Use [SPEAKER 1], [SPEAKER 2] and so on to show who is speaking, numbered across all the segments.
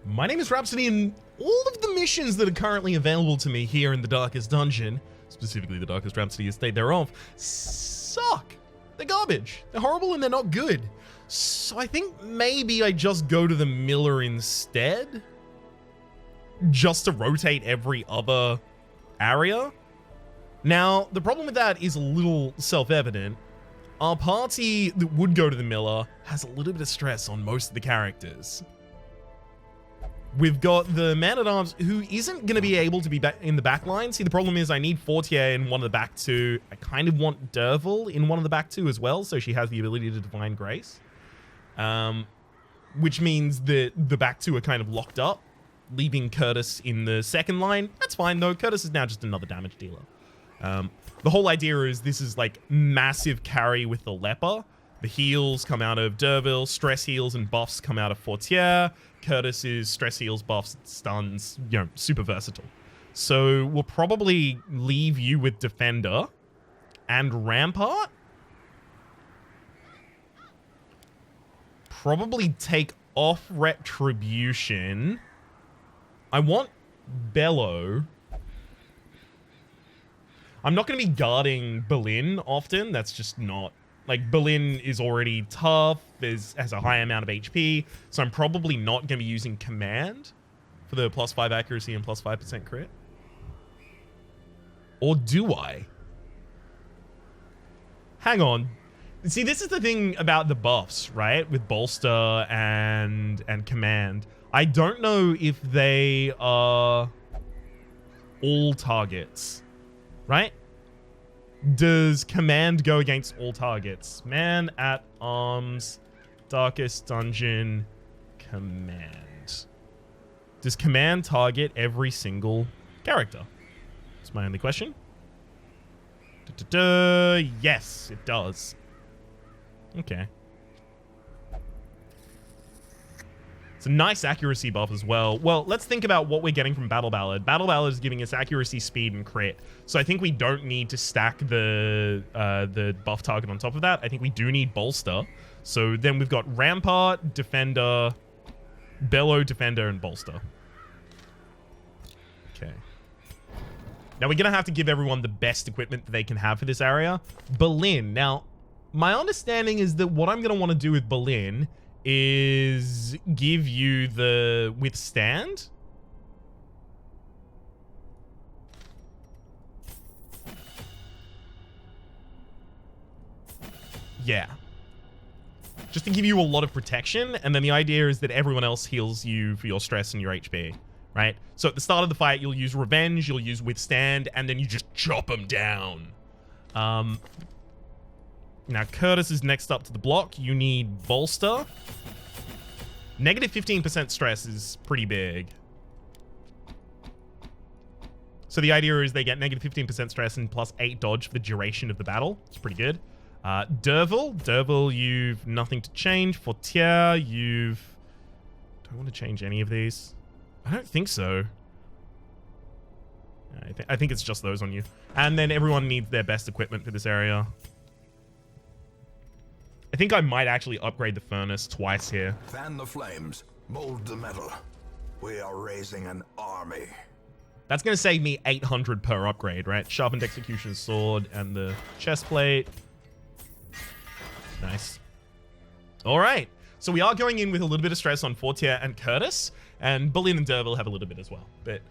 [SPEAKER 1] My name is Rhapsody, and all of the missions that are currently available to me here in the Darkest Dungeon, specifically the Darkest Rhapsody estate thereof, suck. They're garbage. They're horrible and they're not good. So I think maybe I just go to the Miller instead, just to rotate every other area. Now, the problem with that is a little self-evident. Our party that would go to the Miller has a little bit of stress on most of the characters. We've got the man-at-arms who isn't going to be able to be back in the back line. See, the problem is I need Fortier in one of the back two. I kind of want Dervil in one of the back two as well, so she has the ability to Divine Grace. Which means that the back two are kind of locked up, leaving Curtis in the second line. That's fine, though. Curtis is now just another damage dealer. The whole idea is this is like massive carry with the Leper. The heals come out of Dervil, stress heals and buffs come out of Fortier. Curtis's stress heals, buffs, stuns, super versatile. So we'll probably leave you with Defender and Rampart. Probably take off Retribution. I want Bellow. I'm not going to be guarding Berlin often. That's just not... Like, Berlin is already tough, has a high amount of HP, so I'm probably not going to be using Command for the +5 accuracy and +5% crit. Or do I? Hang on. See, this is the thing about the buffs, right? With Bolster and Command. I don't know if they are all targets, right? Does Command go against all targets? Man at Arms, Darkest Dungeon, Command. Does Command target every single character? That's my only question. Yes, it does. Okay. It's a nice accuracy buff as well. Well, let's think about what we're getting from Battle Ballad. Battle Ballad is giving us accuracy, speed, and crit. So I think we don't need to stack the buff target on top of that. I think we do need Bolster. So then we've got Rampart, Defender, Bellow, Defender, and Bolster. Okay. Now we're going to have to give everyone the best equipment that they can have for this area. Berlin. Now, my understanding is that what I'm going to want to do with Berlin is give you the Withstand. Yeah. Just to give you a lot of protection, and then the idea is that everyone else heals you for your stress and your HP, right? So at the start of the fight, you'll use Revenge, you'll use Withstand, and then you just chop them down. Now, Curtis is next up to the block. You need Bolster. Negative 15% stress is pretty big. So the idea is they get negative 15% stress and +8 dodge for the duration of the battle. It's pretty good. Dervil, you've nothing to change. Fortier, you've... Do I want to change any of these? I don't think so. I think it's just those on you. And then everyone needs their best equipment for this area. I think I might actually upgrade the furnace twice here.
[SPEAKER 2] Fan the flames, mold the metal. We are raising an army.
[SPEAKER 1] That's going to save me 800 per upgrade, right? Sharpened Execution Sword and the chest plate. Nice. All right. So we are going in with a little bit of stress on Fortier and Curtis, and Berlin and Dervil have a little bit as well. But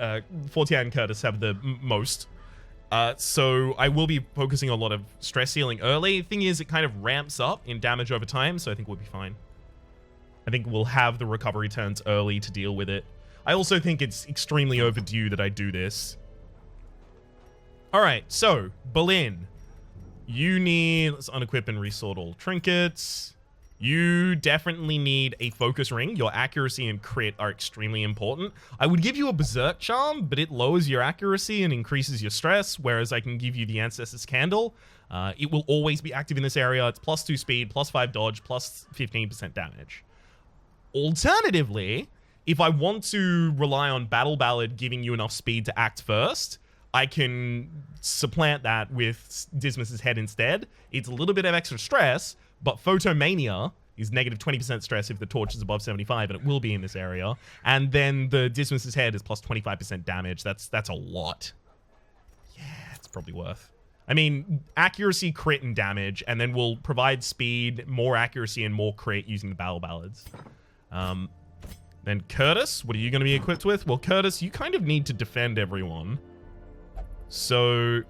[SPEAKER 1] Fortier and Curtis have the most. So I will be focusing a lot of stress healing early. Thing is, it kind of ramps up in damage over time, so I think we'll be fine. I think we'll have the recovery turns early to deal with it. I also think it's extremely overdue that I do this. All right, so Berlin, you need... Let's unequip and resort all trinkets. You definitely need a focus ring. Your accuracy and crit are extremely important. I would give you a Berserk Charm, but it lowers your accuracy and increases your stress, whereas I can give you the Ancestor's Candle. It will always be active in this area. It's +2 speed, +5 dodge, +15% damage. Alternatively, if I want to rely on Battle Ballad giving you enough speed to act first, I can supplant that with Dismas's Head instead. It's a little bit of extra stress, but Photomania is negative 20% stress if the torch is above 75, and it will be in this area. And then the Dismas's head is plus 25% damage. That's a lot. Yeah, it's probably worth. I mean, accuracy, crit, and damage, and then we'll provide speed, more accuracy, and more crit using the Battle Ballads. Then Curtis, what are you going to be equipped with? Well, Curtis, you kind of need to defend everyone. So,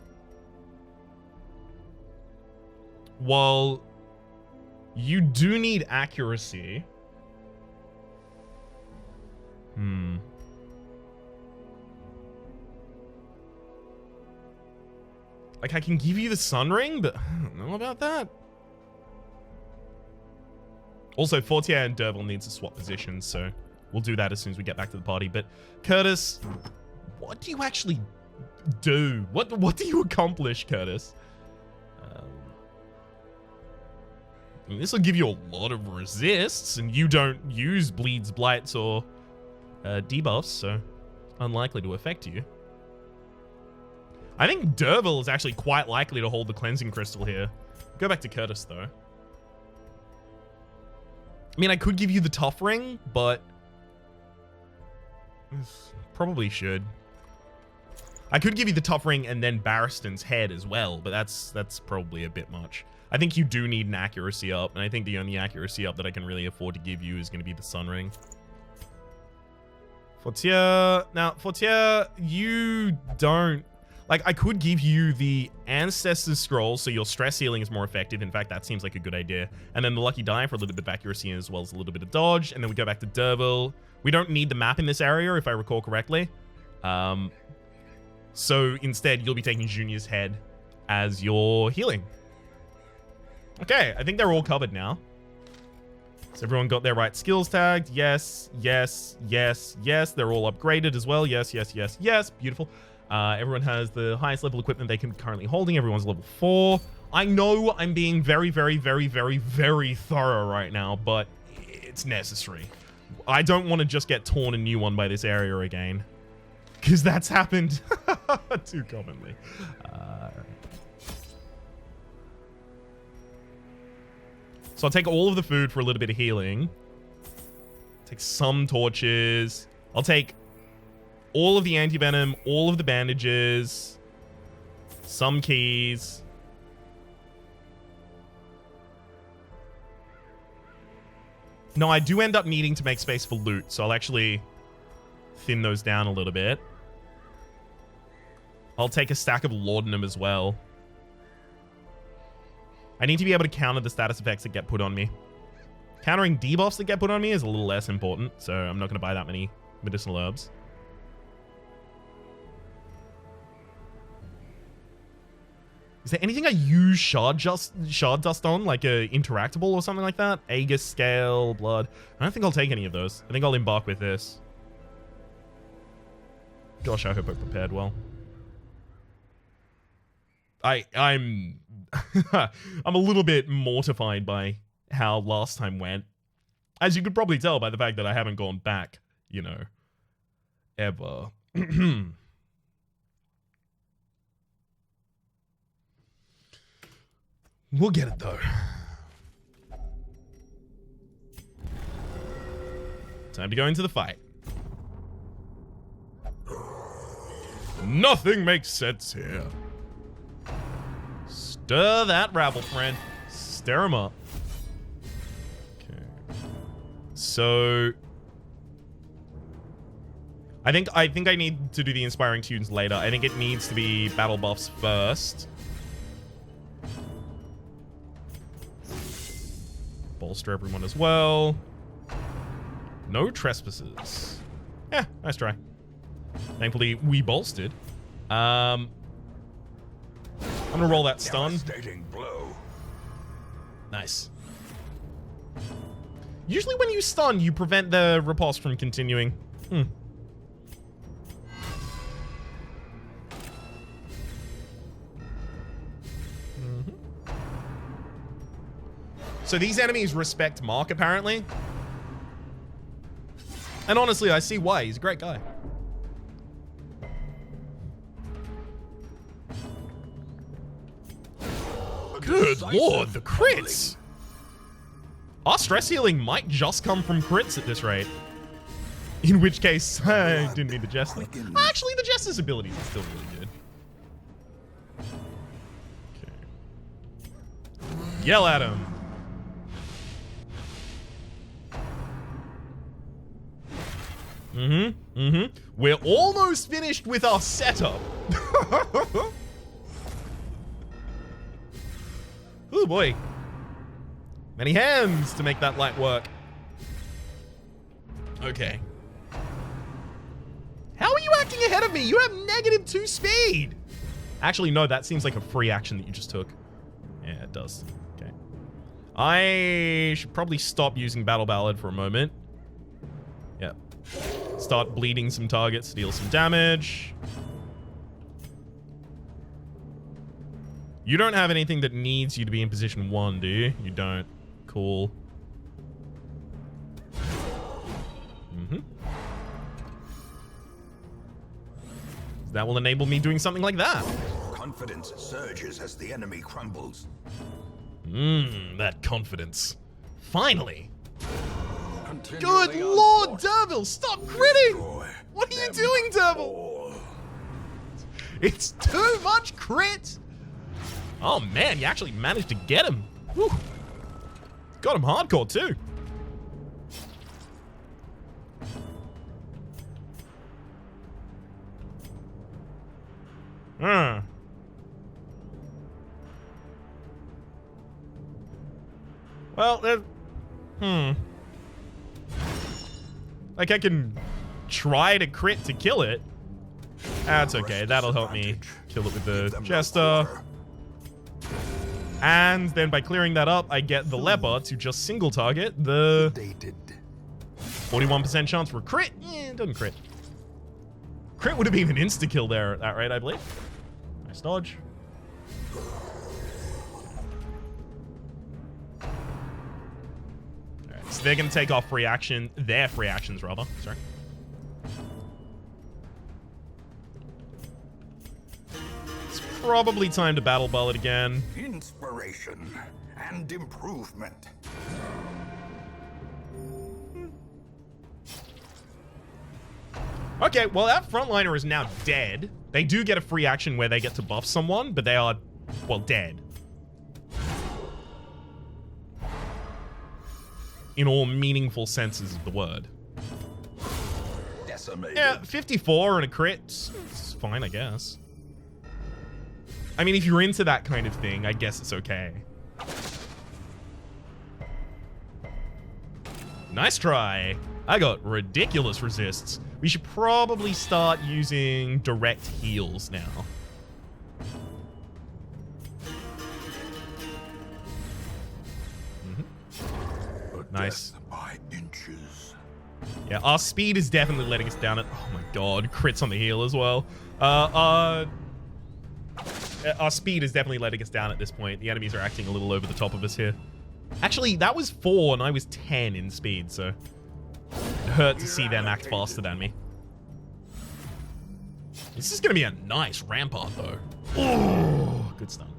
[SPEAKER 1] while you do need accuracy... Like, I can give you the Sun Ring, but I don't know about that. Also, Fortier and Derville needs to swap positions, so we'll do that as soon as we get back to the party. But, Curtis, what do you actually do? What do you accomplish, Curtis? This will give you a lot of resists, and you don't use bleeds, blights, or debuffs, so unlikely to affect you. I think Derville is actually quite likely to hold the cleansing crystal here. Go back to Curtis, though. I mean, I could give you the tough ring, but probably should. I could give you the tough ring and then Barristan's head as well, but that's probably a bit much. I think you do need an accuracy up, and I think the only accuracy up that I can really afford to give you is going to be the Sun Ring. Fortier. Now, Fortier, you don't... Like, I could give you the Ancestor's Scroll, so your stress healing is more effective. In fact, that seems like a good idea. And then the Lucky Die for a little bit of accuracy as well as a little bit of dodge. And then we go back to Derville. We don't need the map in this area, if I recall correctly. So instead, you'll be taking Junior's head as your healing. Okay, I think they're all covered now. So everyone got their right skills tagged. Yes, yes, yes, yes. They're all upgraded as well. Yes, yes, yes, yes. Beautiful. Everyone has the highest level equipment they can currently holding. Everyone's level 4. I know I'm being very, very, very, very, very thorough right now, but it's necessary. I don't want to just get torn a new one by this area again, because that's happened too commonly. So I'll take all of the food for a little bit of healing. Take some torches. I'll take all of the anti-venom, all of the bandages, some keys. No, I do end up needing to make space for loot, so I'll actually thin those down a little bit. I'll take a stack of laudanum as well. I need to be able to counter the status effects that get put on me. Countering debuffs that get put on me is a little less important, so I'm not going to buy that many medicinal herbs. Is there anything I use shard dust on, like a interactable or something like that? Aegis, scale, blood. I don't think I'll take any of those. I think I'll embark with this. Gosh, I hope I prepared well. I'm I'm a little bit mortified by how last time went. As you could probably tell by the fact that I haven't gone back, you know, ever. We'll get it, though. Time to go into the fight. Nothing makes sense here. Stir that rabble, friend. Stir him up. Okay. So... I think I need to do the inspiring tunes later. I think it needs to be battle buffs first. Bolster everyone as well. No trespassers. Yeah, nice try. Thankfully, we bolstered. I'm gonna roll that stun.
[SPEAKER 2] Blow.
[SPEAKER 1] Nice. Usually when you stun, you prevent the riposte from continuing. So these enemies respect Mark, apparently. And honestly, I see why. He's a great guy. Good lord, the crits! Our stress healing might just come from crits at this rate. In which case, I didn't need the Jester. Actually, the Jester's abilities are still really good. Okay. Yell at him. We're almost finished with our setup. Oh boy. Many hands to make that light work. Okay. How are you acting ahead of me? You have -2 speed. Actually, no, that seems like a free action that you just took. Yeah, it does. Okay. I should probably stop using Battle Ballad for a moment. Yep. Start bleeding some targets, deal some damage. You don't have anything that needs you to be in position 1, do you? You don't. Cool. That will enable me doing something like that.
[SPEAKER 2] Confidence surges as the enemy crumbles.
[SPEAKER 1] That confidence. Finally. Good Lord, Dervil, stop critting! What are you doing, Dervil? It's too much crit! Oh man, you actually managed to get him. Whew. Got him hardcore too. Well, like I can try to crit to kill it. That's okay. That'll help me kill it with the Jester. And then by clearing that up, I get the leper to just single target the 41% chance for a crit. It doesn't crit. Crit would have been an insta-kill there at that rate, I believe. Nice dodge. Alright, so they're going to take off their free actions, rather. Sorry. It's probably time to Battle Ballad again.
[SPEAKER 2] Inspiration and improvement.
[SPEAKER 1] Okay, well, that frontliner is now dead. They do get a free action where they get to buff someone, but they are, well, dead. In all meaningful senses of the word.
[SPEAKER 2] Decimated.
[SPEAKER 1] Yeah, 54 and a crit. It's fine, I guess. I mean, if you're into that kind of thing, I guess it's okay. Nice try. I got ridiculous resists. We should probably start using direct heals now. Nice.
[SPEAKER 2] By inches.
[SPEAKER 1] Yeah, our speed is definitely letting us down. Oh my god, crits on the heal as well. Our speed is definitely letting us down at this point. The enemies are acting a little over the top of us here. Actually, that was 4 and I was 10 in speed, so it hurt to see them act faster than me. This is going to be a nice rampart, though. Oh, good stuff.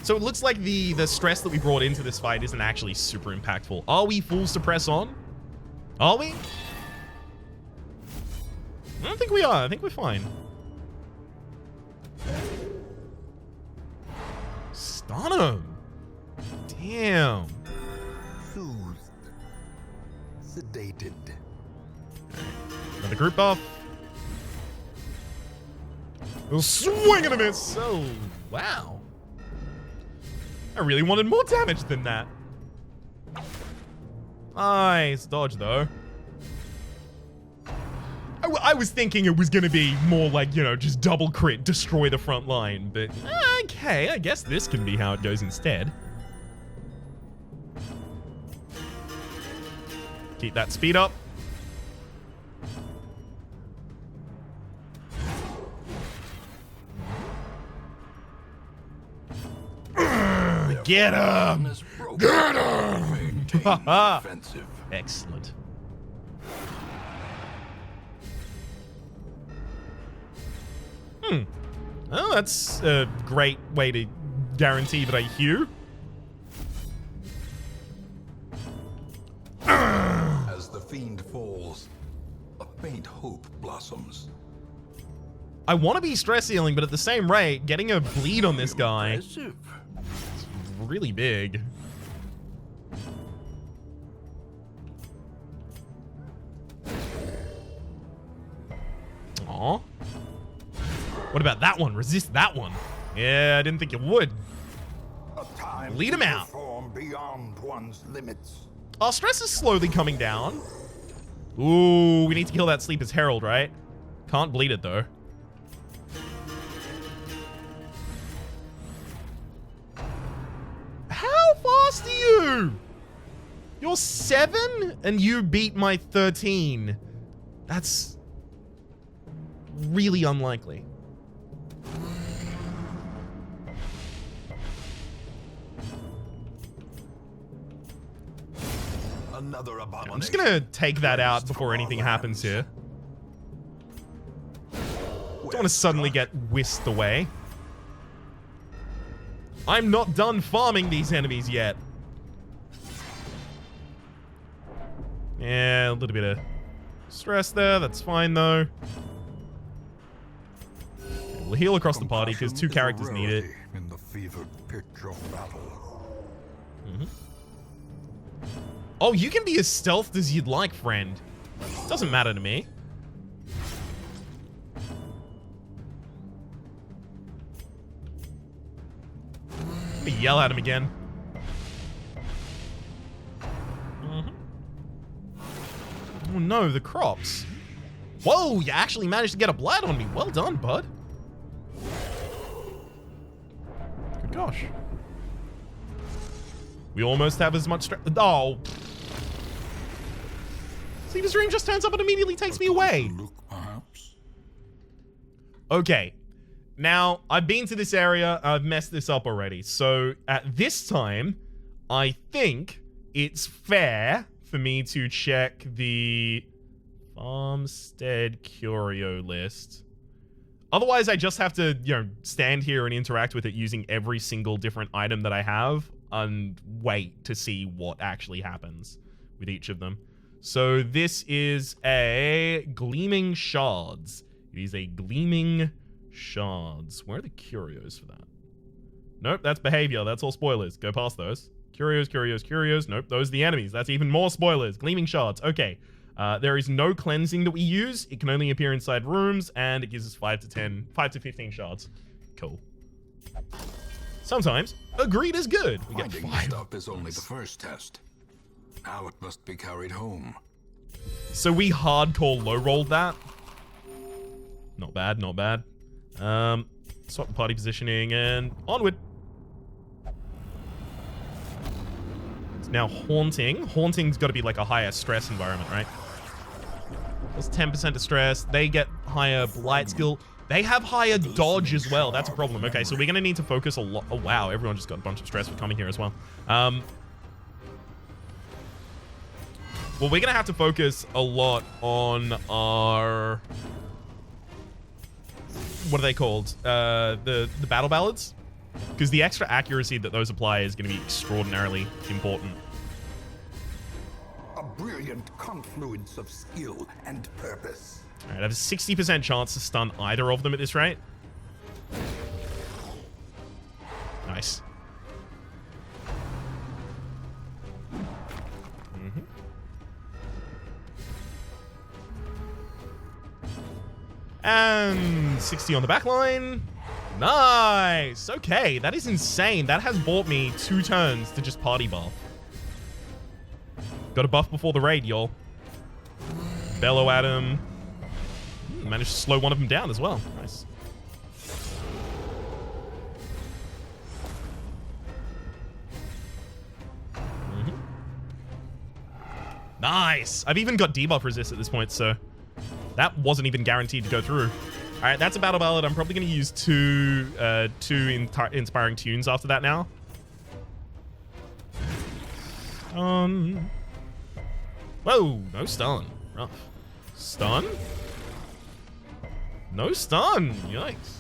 [SPEAKER 1] So it looks like the stress that we brought into this fight isn't actually super impactful. Are we fools to press on? Are we? I don't think we are. I think we're fine. Stun him. Damn.
[SPEAKER 2] Soothed. Sedated.
[SPEAKER 1] Another group buff. We'll swing and a miss. Oh, wow. I really wanted more damage than that. Nice dodge, though. I was thinking it was going to be more like, you know, just double crit, destroy the front line. But, okay, I guess this can be how it goes instead. Keep that speed up. Get him! Get him! Excellent. Oh, that's a great way to guarantee that I heal.
[SPEAKER 2] hope blossoms.
[SPEAKER 1] I want to be stress healing, but at the same rate, getting a bleed on this guy
[SPEAKER 2] Impressive.
[SPEAKER 1] is really big. Aw. What about that one? Resist that one. Yeah, I didn't think you would.
[SPEAKER 2] A time
[SPEAKER 1] Lead him
[SPEAKER 2] to
[SPEAKER 1] out.
[SPEAKER 2] perform beyond one's limits.
[SPEAKER 1] Our stress is slowly coming down. Ooh, we need to kill that Sleeper's Herald, right? Can't bleed it, though. How fast are you? You're 7 and you beat my 13. That's really unlikely.
[SPEAKER 2] Another abomination.
[SPEAKER 1] I'm just gonna take that out before anything happens here. Don't want to suddenly get whisked away. I'm not done farming these enemies yet. Yeah, a little bit of stress there. That's fine, though. We'll heal across the party because 2 characters need it.
[SPEAKER 2] In the fevered pitch of battle.
[SPEAKER 1] Oh, you can be as stealthed as you'd like, friend. Doesn't matter to me. Let me yell at him again. Oh no, the crops. Whoa, you actually managed to get a blight on me. Well done, bud. Good gosh. We almost have as much stress. Oh. Sleeper's Dream just turns up and immediately takes me away.
[SPEAKER 2] Look, perhaps.
[SPEAKER 1] Okay. Now, I've been to this area. I've messed this up already. So, at this time, I think it's fair for me to check the Farmstead Curio list. Otherwise, I just have to, stand here and interact with it using every single different item that I have and wait to see what actually happens with each of them. So this is a Gleaming Shards. It is a Gleaming Shards. Where are the curios for that? Nope, that's behavior. That's all spoilers. Go past those. Curios, curios, curios. Nope, those are the enemies. That's even more spoilers. Gleaming Shards. Okay. There is no cleansing that we use. It can only appear inside rooms, and it gives us 5 to 15 shards. Cool. Sometimes a greed is good. We get
[SPEAKER 2] Finding
[SPEAKER 1] 5.
[SPEAKER 2] stuff is only the first test. Now it must be carried home.
[SPEAKER 1] So we hardcore low-rolled that. Not bad, not bad. Swap the party positioning and onward. It's now Haunting. Haunting's got to be like a higher stress environment, right? Plus 10% of stress. They get higher blight skill. They have higher dodge as well. That's a problem. Okay, so we're going to need to focus a lot. Oh, wow. Everyone just got a bunch of stress for coming here as well. Well, we're going to have to focus a lot on our... What are they called? The battle ballads? Because the extra accuracy that those apply is going to be extraordinarily important.
[SPEAKER 2] A brilliant confluence of skill and purpose.
[SPEAKER 1] All right, I have a 60% chance to stun either of them at this rate. Nice. And 60 on the back line. Nice. Okay, that is insane. That has bought me 2 turns to just party buff. Got a buff before the raid, y'all. Bellow at him. Managed to slow one of them down as well. Nice. Nice. I've even got debuff resist at this point, so that wasn't even guaranteed to go through. All right, that's a battle ballad. I'm probably going to use two inspiring tunes after that now. Whoa, no stun. Rough. Stun? No stun. Yikes.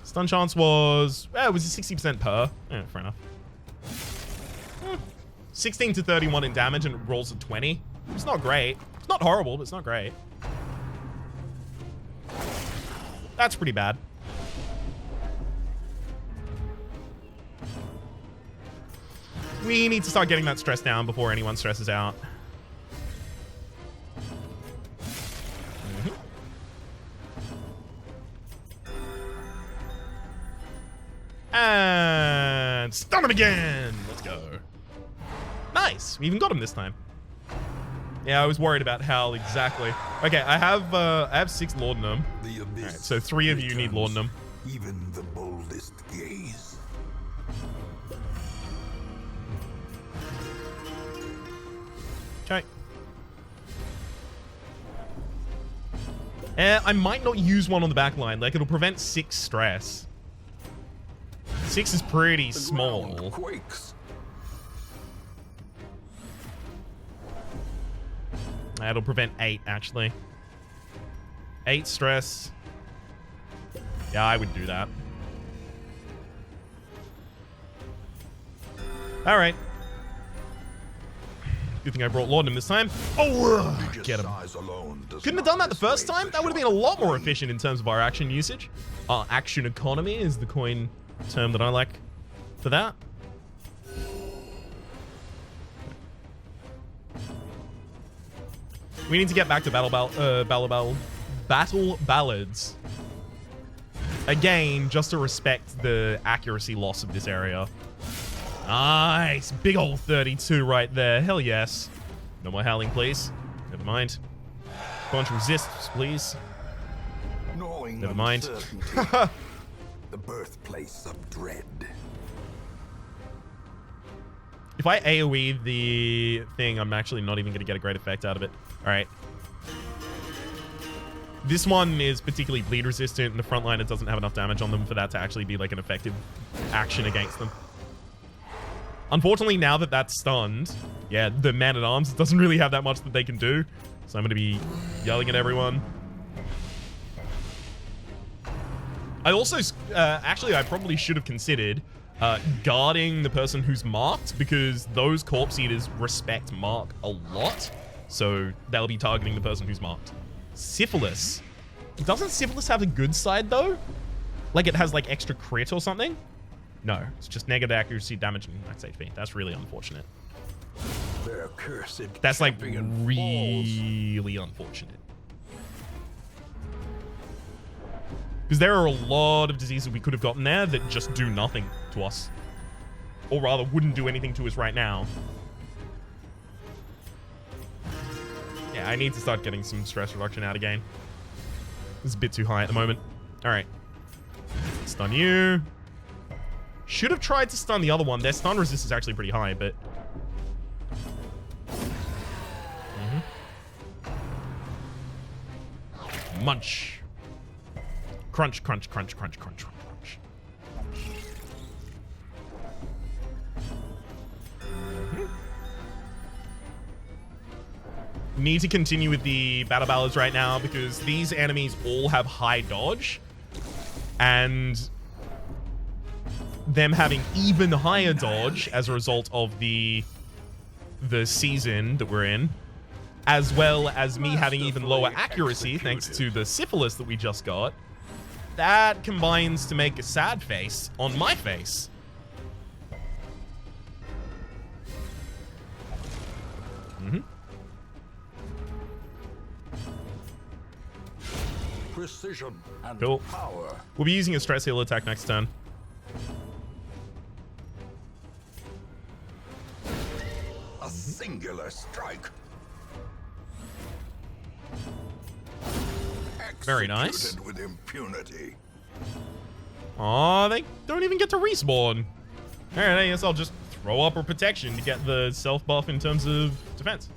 [SPEAKER 1] Stun chance was... it was a 60% per. Yeah, fair enough. 16 to 31 in damage and it rolls a 20. It's not great. It's not horrible, but it's not great. That's pretty bad. We need to start getting that stress down before anyone stresses out. And stun him again. Let's go. Nice. We even got him this time. Yeah, I was worried about how exactly. Okay, I have 6 laudanum. Alright, so 3 of you need laudanum.
[SPEAKER 2] Even the boldest gaze.
[SPEAKER 1] Okay. I might not use one on the back line. Like, it'll prevent 6 stress. 6 is pretty small.
[SPEAKER 2] Quakes.
[SPEAKER 1] That'll prevent 8, actually. 8 stress. Yeah, I would do that. Alright. Good thing I brought Laudanum this time. Oh, get him. Couldn't have done that the first time? That would have been a lot more efficient in terms of our action usage. Action economy is the coin term that I like for that. We need to get back to battle ballads. Again, just to respect the accuracy loss of this area. Nice. Big old 32 right there. Hell yes. No more howling, please. Never mind. Bunch of resists, please. Never mind.
[SPEAKER 2] The birthplace of dread.
[SPEAKER 1] If I AoE the thing, I'm actually not even going to get a great effect out of it. Alright. This one is particularly bleed resistant, and the front liner doesn't have enough damage on them for that to actually be like an effective action against them. Unfortunately, now that that's stunned, yeah, the man-at-arms doesn't really have that much that they can do. So I'm going to be yelling at everyone. I also, actually, I probably should have considered guarding the person who's marked, because those corpse eaters respect mark a lot. So they'll be targeting the person who's marked. Syphilis. Doesn't Syphilis have a good side, though? Like it has, like, extra crit or something? No, it's just negative accuracy, damage, and max HP. That's really unfortunate.
[SPEAKER 2] Their cursed
[SPEAKER 1] That's, like,
[SPEAKER 2] champion
[SPEAKER 1] really unfortunate. Because there are a lot of diseases we could have gotten there that just do nothing to us. Or rather, wouldn't do anything to us right now. Yeah, I need to start getting some stress reduction out again. It's a bit too high at the moment. Alright. Stun you. Should have tried to stun the other one. Their stun resist is actually pretty high, but... Munch. Crunch, crunch, crunch, crunch, crunch, crunch. Need to continue with the battle ballads right now because these enemies all have high dodge, and them having even higher dodge as a result of the season that we're in, as well as me having even lower accuracy thanks to the syphilis that we just got, that combines to make a sad face on my face.
[SPEAKER 2] Precision and
[SPEAKER 1] Cool.
[SPEAKER 2] power.
[SPEAKER 1] We'll be using a stress heal attack next turn.
[SPEAKER 2] A singular strike.
[SPEAKER 1] Very nice.
[SPEAKER 2] Executed with impunity.
[SPEAKER 1] Aw, they don't even get to respawn. Alright, I guess I'll just throw up a protection to get the self buff in terms of defense.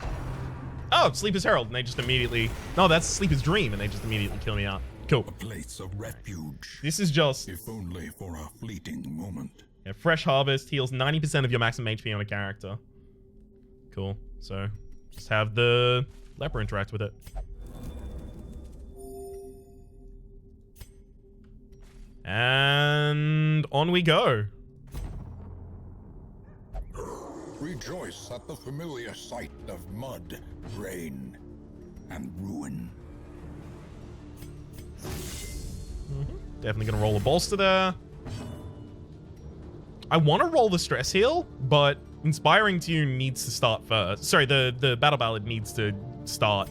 [SPEAKER 1] Oh, Sleeper's Herald, and they just immediately... No, that's Sleeper's Dream, and they just immediately kill me out. Cool.
[SPEAKER 2] A place of refuge.
[SPEAKER 1] This is just...
[SPEAKER 2] If only for a fleeting moment.
[SPEAKER 1] Yeah, Fresh Harvest heals 90% of your maximum HP on a character. Cool. So, just have the leper interact with it. And on we go.
[SPEAKER 2] Rejoice at the familiar sight of mud, rain, and ruin.
[SPEAKER 1] Definitely gonna roll a bolster there. I want to roll the stress heal, but Inspiring Tune needs to start first. Sorry, the Battle Ballad needs to start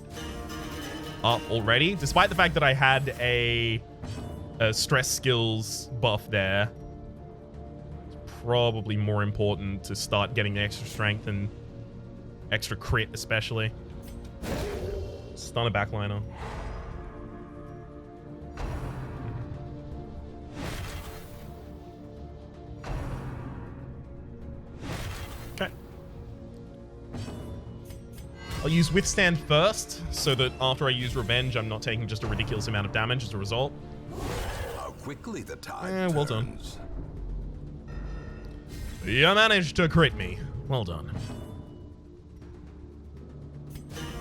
[SPEAKER 1] up already, despite the fact that I had a stress skills buff there. It's probably more important to start getting the extra strength and extra crit, especially. Stun a backliner. Okay. I'll use Withstand first, so that after I use Revenge, I'm not taking just a ridiculous amount of damage as a result.
[SPEAKER 2] How quickly the tide
[SPEAKER 1] Well done.
[SPEAKER 2] turns.
[SPEAKER 1] You managed to crit me. Well done.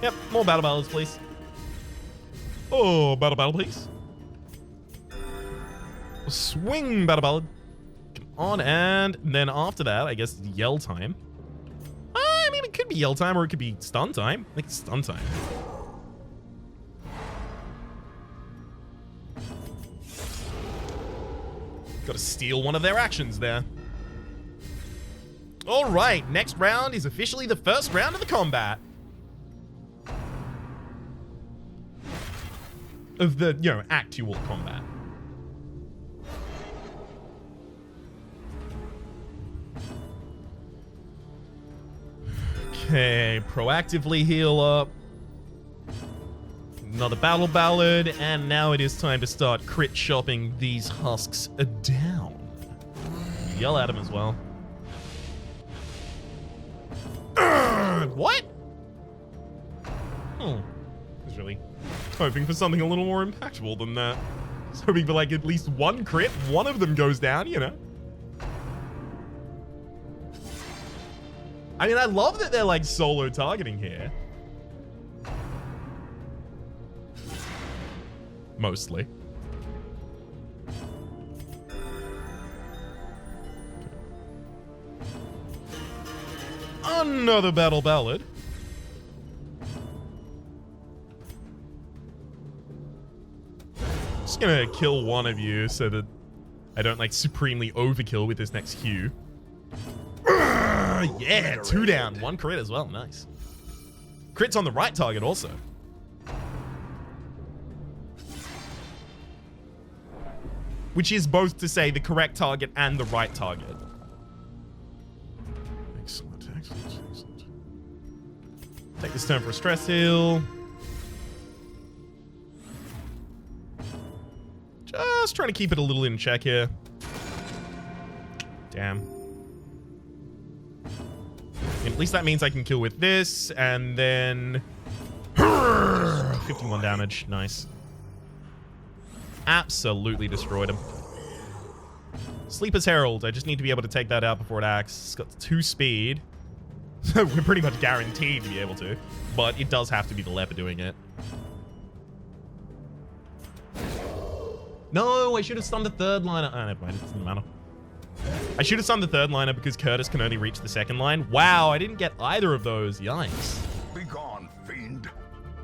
[SPEAKER 1] Yep, more Battle Ballads, please. Oh, Battle Ballad, please. Swing Battle Ballad. Come on, and then after that, I guess Yell time. I mean, it could be Yell time or it could be Stun time. I think it's Stun time. Gotta steal one of their actions there. Alright, next round is officially the first round of the combat. Of the, you know, actual combat. Okay, proactively heal up. Another Battle Ballad, and now it is time to start crit shopping these husks down. Yell at him as well. What? I was really hoping for something a little more impactful than that. I was hoping for like at least one crit, one of them goes down, you know. I mean, I love that they're like solo targeting here. Mostly. Another Battle Ballad. Just gonna kill one of you so that I don't like supremely overkill with this next Q. Yeah, 2 down, 1 crit as well, nice. Crit's on the right target also. Which is both to say the correct target and the right target. Excellent, excellent, excellent. Take this turn for a stress heal. Just trying to keep it a little in check here. Damn. And at least that means I can kill with this, and then 51 damage. Nice. Absolutely destroyed him. Sleeper's Herald. I just need to be able to take that out before it acts. It's got 2 speed. So we're pretty much guaranteed to be able to. But it does have to be the leper doing it. No, I should have stunned the 3rd liner. Oh, never mind. It doesn't matter. I should have stunned the 3rd liner because Curtis can only reach the 2nd line. Wow, I didn't get either of those. Yikes.
[SPEAKER 2] Be gone, fiend.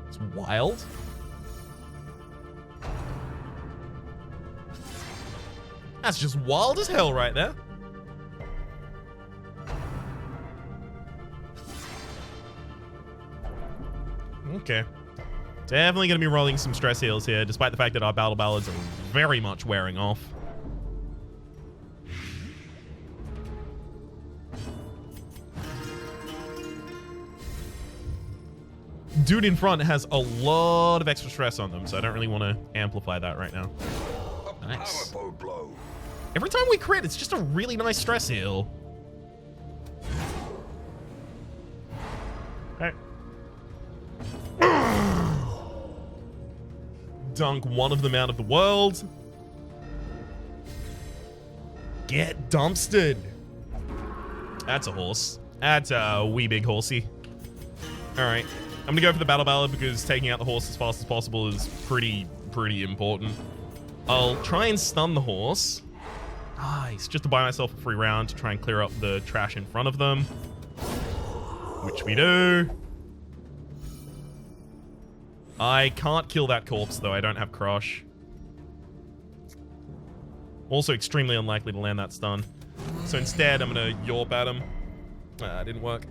[SPEAKER 1] It's wild. That's just wild as hell right there. Okay. Definitely going to be rolling some stress heals here, despite the fact that our Battle Ballads are very much wearing off. Dude in front has a lot of extra stress on them, so I don't really want to amplify that right now. Nice.
[SPEAKER 2] Powerful blow.
[SPEAKER 1] Every time we crit, it's just a really nice stress heal. Okay. Dunk one of them out of the world. Get dumpstered. That's a horse. That's a wee big horsey. Alright. I'm gonna go for the Battle Ballad because taking out the horse as fast as possible is pretty important. I'll try and stun the horse. Nice. Just to buy myself a free round to try and clear up the trash in front of them. Which we do. I can't kill that corpse, though. I don't have crush. Also extremely unlikely to land that stun. So instead, I'm going to Yorp at him. Didn't work.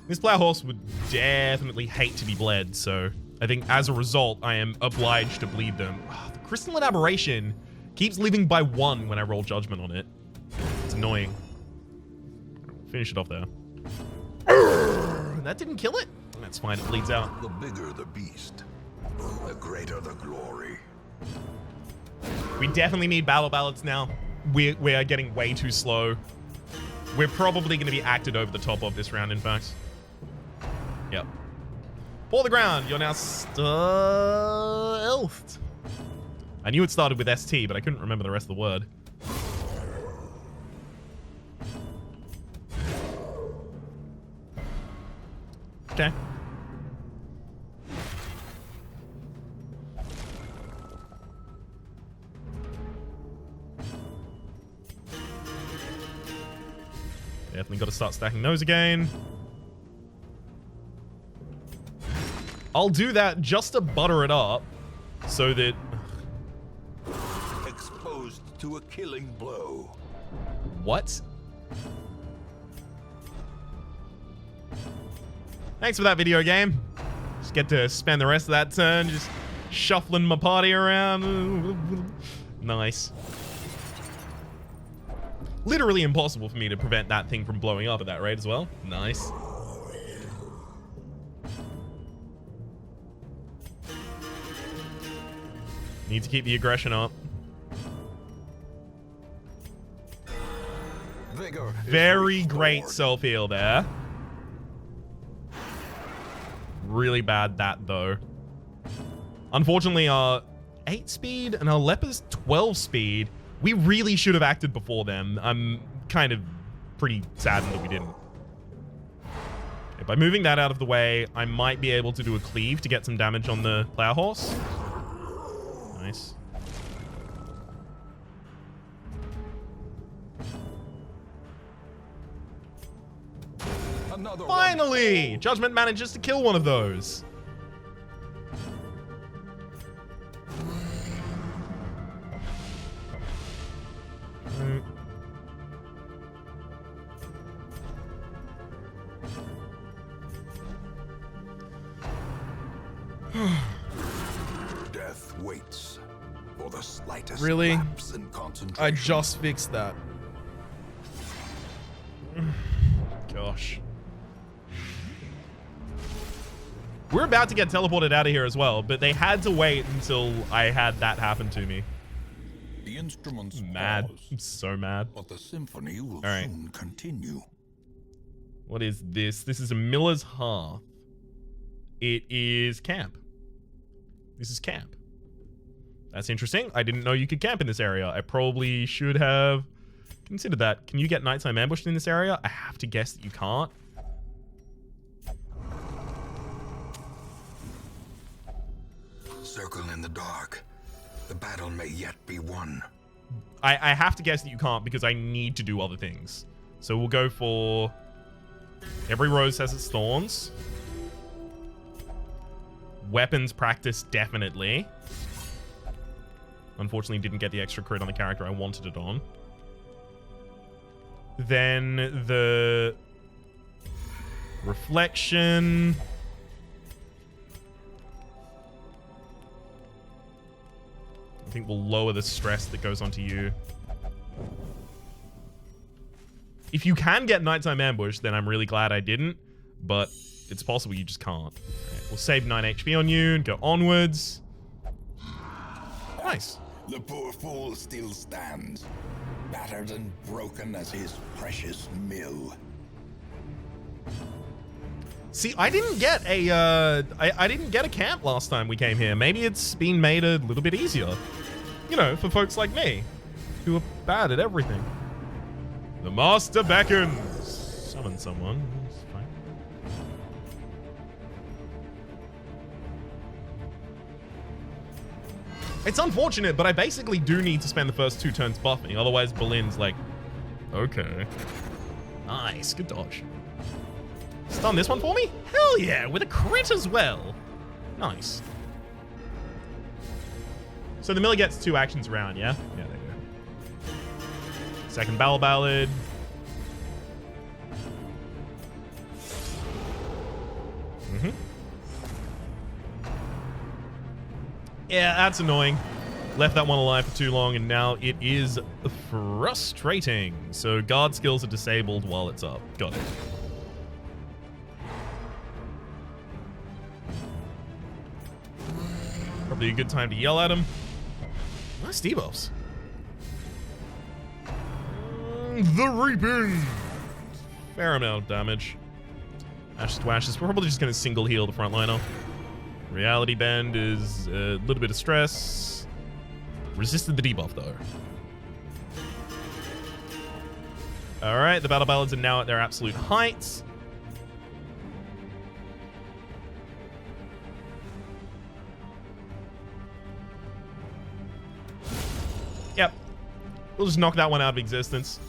[SPEAKER 1] This Plow Horse would definitely hate to be bled, so I think as a result, I am obliged to bleed them. The Crystalline Aberration keeps leaving by 1 when I roll Judgment on it. It's annoying. Finish it off there. That didn't kill it? That's fine, it bleeds out.
[SPEAKER 2] The bigger the beast, the greater the glory.
[SPEAKER 1] We definitely need battle ballads now. We are getting way too slow. We're probably going to be acted over the top of this round, in fact. Yep. For the ground, you're now stealthed. I knew it started with ST, but I couldn't remember the rest of the word. Okay. Definitely got to start stacking those again. I'll do that just to butter it up so that...
[SPEAKER 2] Exposed to a killing blow.
[SPEAKER 1] What? Thanks for that video game. Just get to spend the rest of that turn just shuffling my party around. Nice. Literally impossible for me to prevent that thing from blowing up at that rate as well. Nice. Need to keep the aggression up. Very great self-heal there. Really bad that though. Unfortunately, our 8 speed and our Leper's 12 speed, we really should have acted before them. I'm kind of pretty saddened that we didn't. Okay, by moving that out of the way, I might be able to do a cleave to get some damage on the Plow Horse. Nice. Finally! Judgment manages to kill one of those.
[SPEAKER 2] Death waits for the slightest
[SPEAKER 1] Really?
[SPEAKER 2] lapse in concentration.
[SPEAKER 1] I just fixed that. Gosh. We're about to get teleported out of here as well, but they had to wait until I had that happen to me.
[SPEAKER 2] The instruments
[SPEAKER 1] Mad.
[SPEAKER 2] pause,
[SPEAKER 1] I'm so mad.
[SPEAKER 2] but the symphony will
[SPEAKER 1] All right.
[SPEAKER 2] soon continue.
[SPEAKER 1] What is this? This is a Miller's Hearth. It is camp. This is camp. That's interesting. I didn't know you could camp in this area. I probably should have considered that. Can you get nighttime ambushed in this area? I have to guess that you can't.
[SPEAKER 2] Circle in the dark. The battle may yet be won.
[SPEAKER 1] I have to guess that you can't because I need to do other things. So we'll go for... Every rose has its thorns. Weapons practice, definitely. Unfortunately, didn't get the extra crit on the character I wanted it on. Then the... Reflection... I think we'll lower the stress that goes onto you. If you can get nighttime ambush, then I'm really glad I didn't. But it's possible you just can't. Right, we'll save 9 HP on you and go onwards. Nice.
[SPEAKER 2] The poor fool still stands, battered and broken as his precious mill.
[SPEAKER 1] See, I didn't get a I didn't get a camp last time we came here. Maybe it's been made a little bit easier. You know, for folks like me, who are bad at everything. The master beckons. Summon someone. It's fine. It's unfortunate, but I basically do need to spend the first 2 turns buffing. Otherwise, Boleyn's like, okay. Nice, good dodge. Stun this one for me? Hell yeah, with a crit as well. Nice. So the Miller gets 2 actions around, yeah? Yeah, there you go. Second Battle Ballad. Yeah, that's annoying. Left that one alive for too long, and now it is frustrating. So guard skills are disabled while it's up. Got it. Probably a good time to yell at him. Nice debuffs. The Reaping. Fair amount of damage. Ashes to Ashes. We're probably just going to single heal the frontliner. Reality Bend is a little bit of stress. Resisted the debuff, though. Alright, the Battle Ballads are now at their absolute heights. Yep. We'll just knock that one out of existence.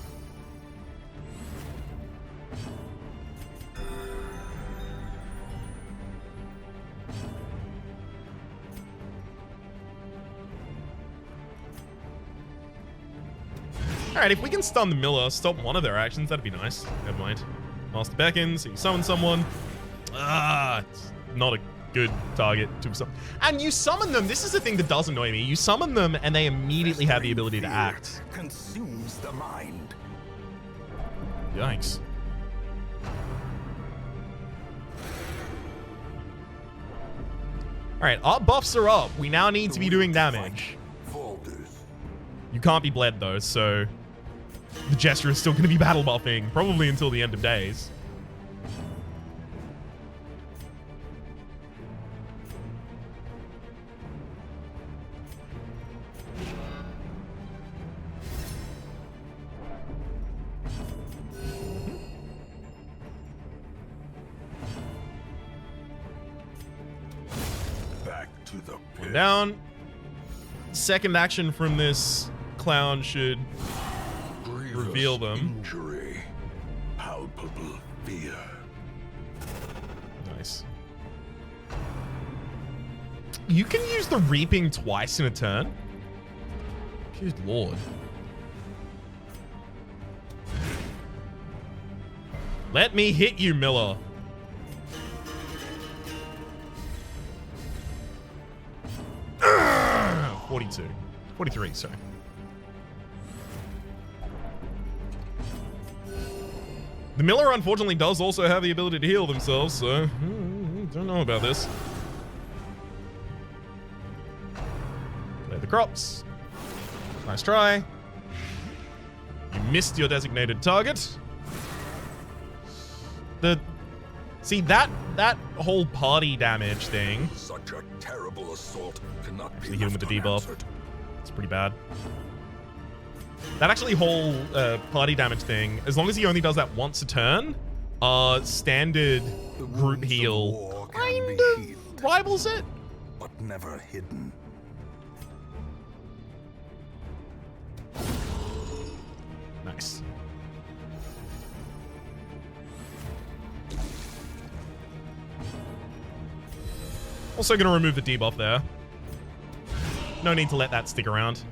[SPEAKER 1] Alright, if we can stun the Miller, stop one of their actions, that'd be nice. Never mind. Master beckons, so you summon someone. Ah, it's not a good target to summon. And you summon them, this is the thing that does annoy me. You summon them and they immediately have the ability to act.
[SPEAKER 2] Consumes the mind.
[SPEAKER 1] Yikes. Alright, our buffs are up. We now need to be doing damage. You can't be bled though, so the Jester is still going to be battle buffing, probably until the end of days.
[SPEAKER 2] Back to the pit.
[SPEAKER 1] Down. Second action from this clown should reveal them.
[SPEAKER 2] Injury, palpable fear.
[SPEAKER 1] Nice. You can use the Reaping twice in a turn? Good lord. Let me hit you, Miller. Urgh! 42. 43, sorry. The Miller, unfortunately, does also have the ability to heal themselves, so don't know about this. Play the crops. Nice try. You missed your designated target. See that whole party damage thing.
[SPEAKER 2] Such a terrible assault cannot
[SPEAKER 1] Actually
[SPEAKER 2] be
[SPEAKER 1] hit him with the debuff.
[SPEAKER 2] unanswered.
[SPEAKER 1] It's pretty bad. That actually whole party damage thing, as long as he only does that once a turn, standard
[SPEAKER 2] The
[SPEAKER 1] group
[SPEAKER 2] wounds of
[SPEAKER 1] heal
[SPEAKER 2] war can
[SPEAKER 1] kind
[SPEAKER 2] be
[SPEAKER 1] of
[SPEAKER 2] healed,
[SPEAKER 1] rivals it.
[SPEAKER 2] but never hidden.
[SPEAKER 1] Nice. Also going to remove the debuff there. No need to let that stick around.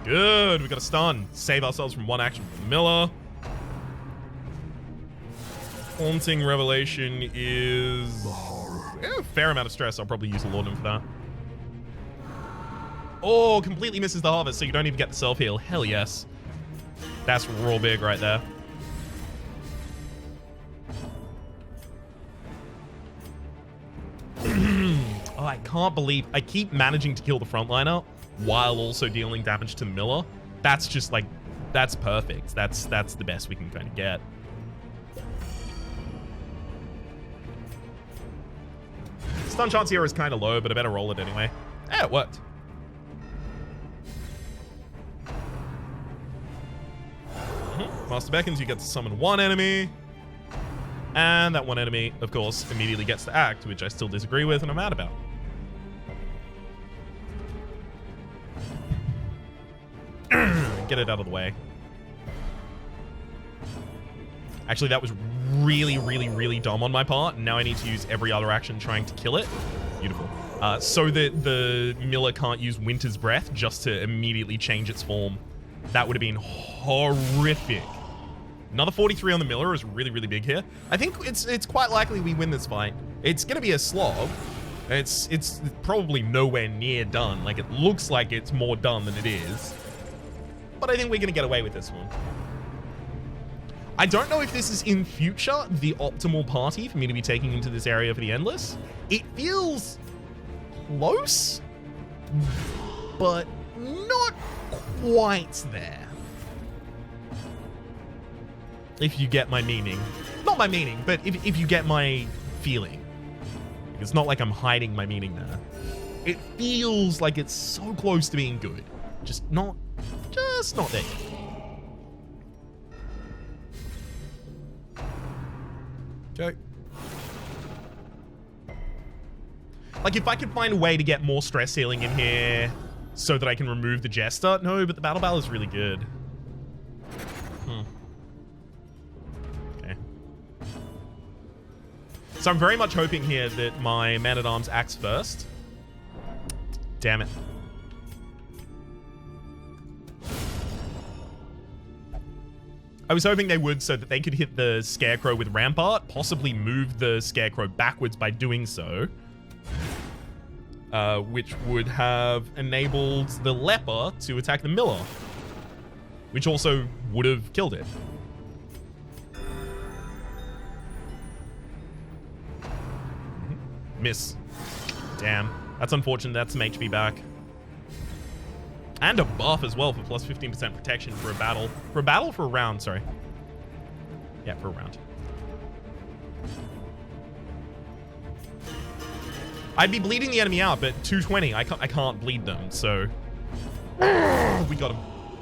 [SPEAKER 1] Good, we got a stun. Save ourselves from one action from Miller. Haunting Revelation is a fair amount of stress. I'll probably use a Laudanum for that. Oh, completely misses the harvest, so you don't even get the self-heal. Hell yes. That's real big right there. Oh, I can't believe I keep managing to kill the frontliner while also dealing damage to the Miller. That's just like, that's perfect. That's the best we can kind of get. Stun chance here is kind of low, but I better roll it anyway. Yeah, it worked. Master beckons, you get to summon one enemy. And that one enemy, of course, immediately gets to act, which I still disagree with and I'm mad about. Get it out of the way. Actually, that was really, really, really dumb on my part. And now I need to use every other action trying to kill it. Beautiful. So that the Miller can't use Winter's Breath just to immediately change its form. That would have been horrific. Another 43 on the Miller is really, really big here. I think it's quite likely we win this fight. It's going to be a slog. It's probably nowhere near done. Like, it looks like it's more done than it is. But I think we're going to get away with this one. I don't know if this is in future the optimal party for me to be taking into this area for the Endless. It feels close, but not quite there. If you get my meaning. Not my meaning, but if you get my feeling. It's not like I'm hiding my meaning there. It feels like it's so close to being good. Just not there. Okay. Like, if I could find a way to get more stress healing in here so that I can remove the Jester. No, but the Battle Bell is really good. Okay. So I'm very much hoping here that my Man-at-Arms acts first. Damn it. I was hoping they would so that they could hit the Scarecrow with Rampart, possibly move the Scarecrow backwards by doing so. Which would have enabled the Leper to attack the Miller. Which also would have killed it. Miss. Damn. That's unfortunate. That's some HP back. And a buff as well for plus 15% protection for a battle. For a battle? For a round, sorry. Yeah, for a round. I'd be bleeding the enemy out, but 220, I can't bleed them, so... we got him.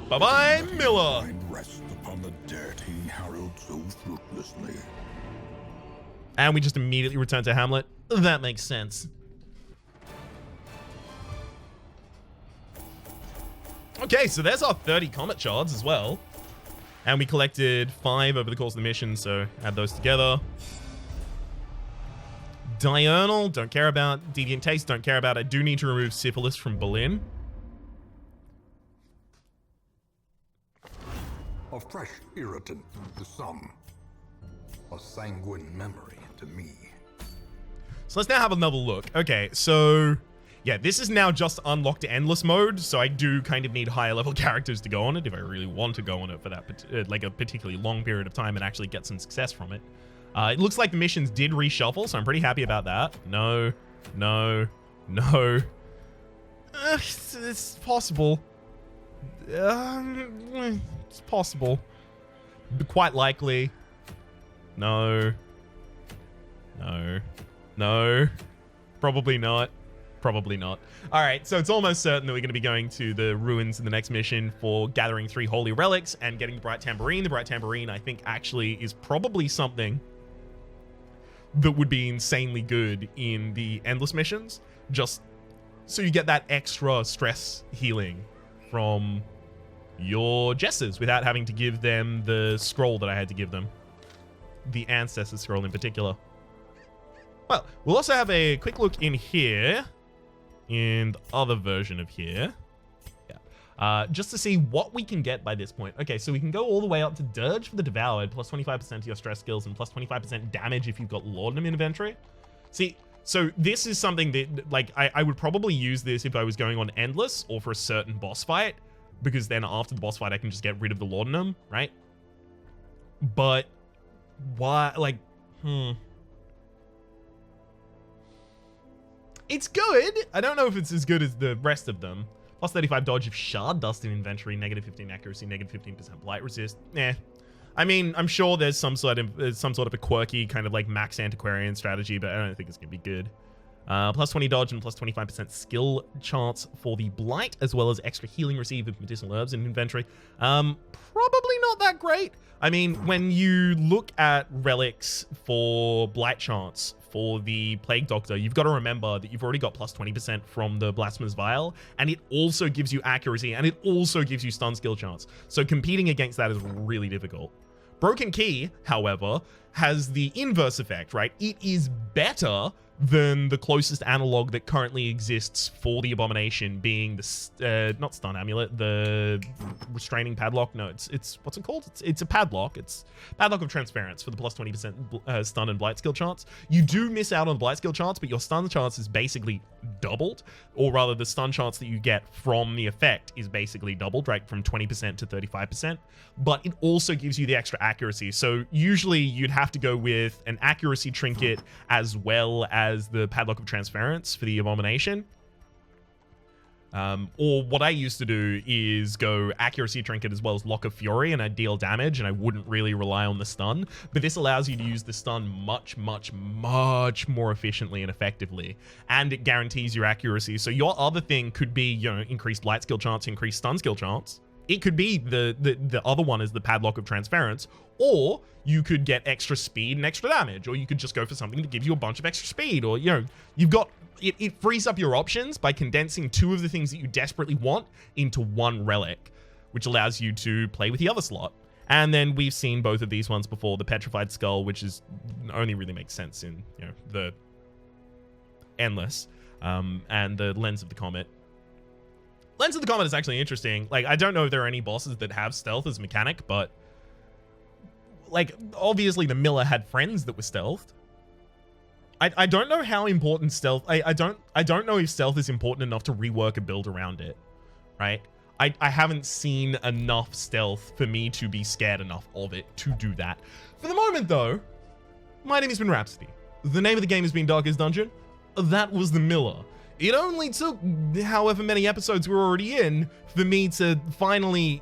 [SPEAKER 1] Bye-bye, Miller!
[SPEAKER 2] Rest upon the dirt he harrowed so fruitlessly.
[SPEAKER 1] And we just immediately return to Hamlet. That makes sense. Okay, so there's our 30 Comet Shards as well. And we collected 5 over the course of the mission, so add those together. Diurnal, don't care about. Deviant Taste, don't care about. I do need to remove Syphilis from Berlin.
[SPEAKER 2] A fresh irritant to some. A sanguine memory to me.
[SPEAKER 1] So let's now have another look. Okay, so... yeah, this is now just unlocked Endless mode, so I do kind of need higher level characters to go on it if I really want to go on it for that, like a particularly long period of time and actually get some success from it. It looks like the missions did reshuffle, so I'm pretty happy about that. No. It's possible. It's possible. Quite likely. No. Probably not. Probably not. All right, so it's almost certain that we're going to be going to the ruins in the next mission for gathering 3 holy relics and getting the Bright Tambourine. The Bright Tambourine, I think, actually is probably something that would be insanely good in the Endless missions, just so you get that extra stress healing from your Jesters without having to give them the scroll that I had to give them. The Ancestor scroll in particular. Well, we'll also have a quick look in here, in the other version of here. Yeah. Just to see what we can get by this point. Okay, so we can go all the way up to Dirge for the Devoured, plus 25% to your stress skills, and plus 25% damage if you've got Laudanum in inventory. See, so this is something that, like, I would probably use this if I was going on Endless or for a certain boss fight, because then after the boss fight, I can just get rid of the Laudanum, right? But, why, like, It's good. I don't know if it's as good as the rest of them. Plus 35 dodge of Shard Dust in inventory, negative 15 accuracy, negative 15% blight resist. I mean, I'm sure there's some sort of a quirky kind of like max antiquarian strategy, but I don't think it's gonna be good. Plus 20 dodge and plus 25% skill chance for the blight, as well as extra healing received with medicinal herbs in inventory. Probably not that great. I mean, when you look at relics for blight chance for the Plague Doctor, you've got to remember that you've already got plus 20% from the Blasphemous Vial, and it also gives you accuracy, and it also gives you stun skill chance. So competing against that is really difficult. Broken Key, however, has the inverse effect, right? It is better than the closest analog that currently exists for the Abomination, being the not stun amulet, the restraining padlock. No, it's what's it called? It's a padlock. It's padlock of transference for the plus 20% stun and blight skill chance. You do miss out on the blight skill chance, but your stun chance is basically doubled, or rather the stun chance that you get from the effect is basically doubled, right, from 20% to 35%, but it also gives you the extra accuracy. So usually you'd have to go with an accuracy trinket as well as the padlock of transference for the Abomination. Or what I used to do is go accuracy trinket as well as lock of fury, and I deal damage and I wouldn't really rely on the stun, but this allows you to use the stun much more efficiently and effectively, and it guarantees your accuracy. So your other thing could be, you know, increased light skill chance, increased stun skill chance. It could be the other one is the padlock of transference, or you could get extra speed and extra damage, or you could just go for something to give you a bunch of extra speed, or, you know, you've got it frees up your options by condensing two of the things that you desperately want into one relic, which allows you to play with the other slot. And then we've seen both of these ones before, the Petrified Skull, which is only really makes sense in, you know, the Endless, and the Lens of the Comet. Lens of the Comet is actually interesting. Like, I don't know if there are any bosses that have stealth as a mechanic, but like, obviously the Miller had friends that were stealthed. I don't know how important stealth... I don't know if stealth is important enough to rework a build around it, right? I haven't seen enough stealth for me to be scared enough of it to do that. For the moment, though, my name has been Rhapsody. The name of the game has been Darkest Dungeon. That was the Miller. It only took however many episodes we're already in for me to finally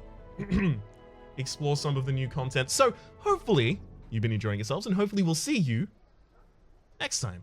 [SPEAKER 1] explore some of the new content. So hopefully you've been enjoying yourselves, and hopefully we'll see you next time.